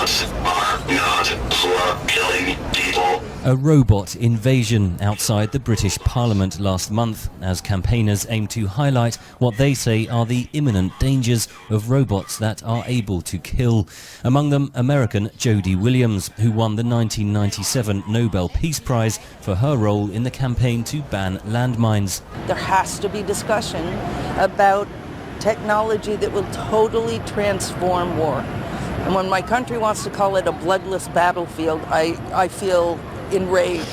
Robots are not for killing people. A robot invasion outside the British Parliament last month as campaigners aim to highlight what they say are the imminent dangers of robots that are able to kill. Among them, American Jodie Williams, who won the 1997 Nobel Peace Prize for her role in the campaign to ban landmines. There has to be discussion about technology that will totally transform war. And when my country wants to call it a bloodless battlefield, I feel enraged.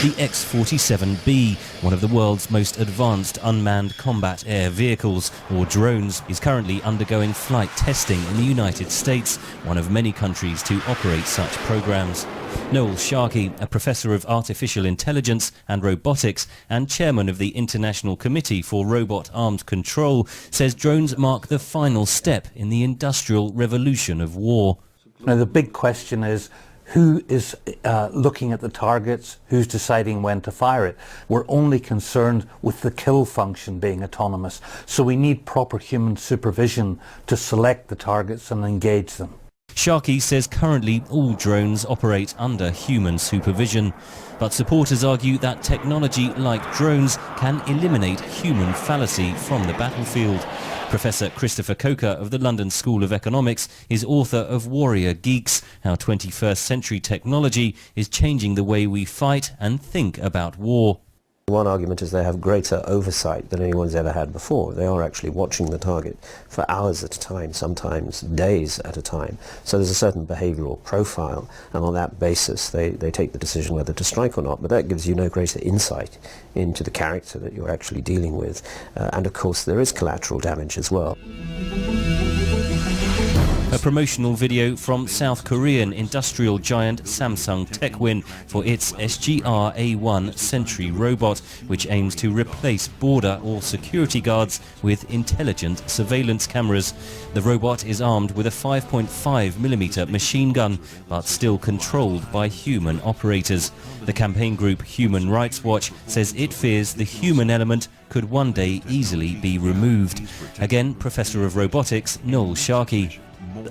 The X-47B, one of the world's most advanced unmanned combat air vehicles, or drones, is currently undergoing flight testing in the United States, one of many countries to operate such programs. Noel Sharkey, a professor of artificial intelligence and robotics and chairman of the International Committee for Robot Armed Control, says drones mark the final step in the industrial revolution of war. Now the big question is, who is looking at the targets, who's deciding when to fire it? We're only concerned with the kill function being autonomous, so we need proper human supervision to select the targets and engage them. Sharkey says currently all drones operate under human supervision, but supporters argue that technology like drones can eliminate human fallacy from the battlefield. Professor Christopher Coker of the London School of Economics is author of Warrior Geeks, How 21st Century Technology is Changing the Way We Fight and Think About War. One argument is they have greater oversight than anyone's ever had before. They are actually watching the target for hours at a time, sometimes days at a time. So there's a certain behavioural profile, and on that basis they take the decision whether to strike or not. But that gives you no greater insight into the character that you're actually dealing with. And of course there is collateral damage as well. A promotional video from South Korean industrial giant Samsung TechWin for its SGR-A1 Sentry robot, which aims to replace border or security guards with intelligent surveillance cameras. The robot is armed with a 5.5mm machine gun, but still controlled by human operators. The campaign group Human Rights Watch says it fears the human element could one day easily be removed. Again, Professor of Robotics Noel Sharkey.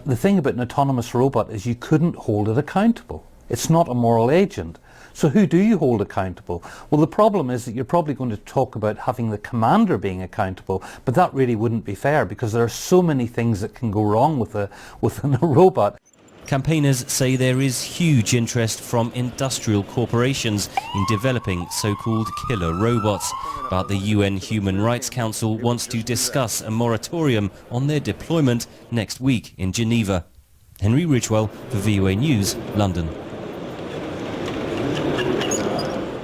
The thing about an autonomous robot is you couldn't hold it accountable. It's not a moral agent. So who do you hold accountable? Well, the problem is that you're probably going to talk about having the commander being accountable, but that really wouldn't be fair because there are so many things that can go wrong with a robot. Campaigners say there is huge interest from industrial corporations in developing so-called killer robots, but the UN Human Rights Council wants to discuss a moratorium on their deployment next week in Geneva. Henry Ridgewell for VOA News, London.